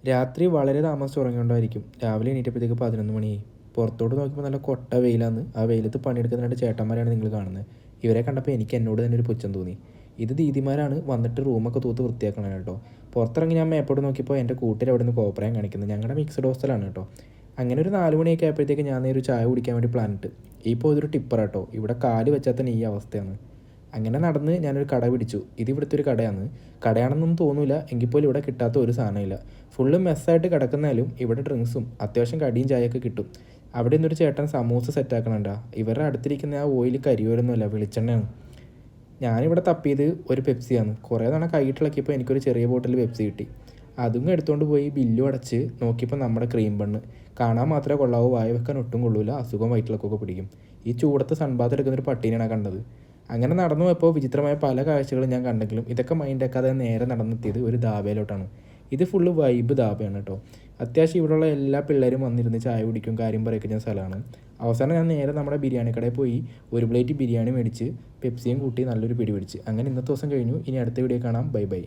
രാത്രി വളരെ താമസിച്ച് ഉറങ്ങിക്കൊണ്ടായിരിക്കും. രാവിലെ എണീറ്റപ്പോഴത്തേക്ക് 11 മണിയായി. പുറത്തോട്ട് നോക്കിയപ്പോൾ നല്ല കൊട്ട വെയിലാന്ന്. ആ വെയിലത്ത് പണിയെടുക്കുന്ന 2 ചേട്ടന്മാരെയാണ് നിങ്ങൾ കാണുന്നത്. ഇവരെ കണ്ടപ്പോൾ എനിക്ക് എന്നോട് തന്നെ ഒരു പുച്ഛം തോന്നി. ഇത് ദീദിമാരാണ് വന്നിട്ട് റൂമൊക്കെ തൂത്ത് വൃത്തിയാക്കണം കേട്ടോ. പുറത്തിറങ്ങി ഞാൻ മേപ്പോട്ട് നോക്കിയപ്പോൾ എൻ്റെ കൂട്ടർ അവിടെ നിന്ന് കോപ്രായം കാണിക്കുന്നത്. ഞങ്ങളുടെ മിക്സഡ് ഹോസ്റ്റലാണ് കേട്ടോ. അങ്ങനെ ഒരു 4 മണിയൊക്കെ ആയപ്പോഴത്തേക്ക് ഞാൻ ഒരു ചായ കുടിക്കാൻ വേണ്ടി പ്ലാനിട്ട്. ഇപ്പോൾ ഇതൊരു ടിപ്പറാട്ടോ. ഇവിടെ കാല് വെച്ചാൽ തന്നെ ഈ അവസ്ഥയാണ്. അങ്ങനെ നടന്ന് ഞാനൊരു കട പിടിച്ചു. ഇത് ഇവിടുത്തെ ഒരു കടയാണ്. കടയാണെന്നൊന്നും തോന്നില്ല, എങ്കിൽ പോലും ഇവിടെ കിട്ടാത്ത ഒരു സാധനമില്ല. ഫുള്ള് മെസ്സായിട്ട് കിടക്കുന്നാലും ഇവിടെ ഡ്രിങ്ക്സും അത്യാവശ്യം കടിയും ചായയൊക്കെ കിട്ടും. അവിടെ നിന്നൊരു ചേട്ടൻ സമൂസ സെറ്റാക്കണണ്ട. ഇവരുടെ അടുത്തിരിക്കുന്ന ആ ഓയിൽ കരിയോലൊന്നുമല്ല, വെളിച്ചെണ്ണയാണ്. ഞാനിവിടെ തപ്പിയത് ഒരു പെപ്സിയാണ്. കുറേ തവണ കൈയിട്ടിളക്കിയപ്പോൾ എനിക്കൊരു ചെറിയ ബോട്ടിൽ പെപ്സി കിട്ടി. അതും എടുത്തുകൊണ്ട് പോയി ബില്ലും അടച്ച് നോക്കിയപ്പോൾ നമ്മുടെ ക്രീം ബണ്ണ്. കാണാൻ മാത്രമേ കൊള്ളാവൂ, വായ വെക്കാൻ ഒട്ടും കൊള്ളൂല, അസുഖം വയറ്റിളക്കൊക്കെ പിടിക്കും. ഈ ചൂടത്ത് സൺബാത്ത് എടുക്കുന്നൊരു പട്ടീനെയാണ് കണ്ടത്. അങ്ങനെ നടന്നു പോയപ്പോൾ വിചിത്രമായ പല കാഴ്ചകളും ഞാൻ കണ്ടെങ്കിലും ഇതൊക്കെ മൈൻഡാക്കാതെ നേരെ നടന്നെത്തിയത് ഒരു ധാബയിലോട്ടാണ്. ഇത് ഫുള്ള് വൈബ് ധാബയാണ് കേട്ടോ. അത്യാവശ്യം ഇവിടെയുള്ള എല്ലാ പിള്ളേരും വന്നിരുന്ന് ചായ കുടിക്കും, കാര്യം പറയൊക്കെ ഞാൻ സ്ഥലമാണ്. അവസാനം ഞാൻ നേരെ നമ്മുടെ ബിരിയാണി കടയിൽ പോയി ഒരു പ്ലേറ്റ് ബിരിയാണി മേടിച്ച് പെപ്സിയും കൂട്ടി നല്ലൊരു പിടി പിടിച്ച്. അങ്ങനെ ഇന്നത്തെ ദിവസം കഴിഞ്ഞു. ഇനി അടുത്ത വീഡിയോ കാണാം. Bye bye.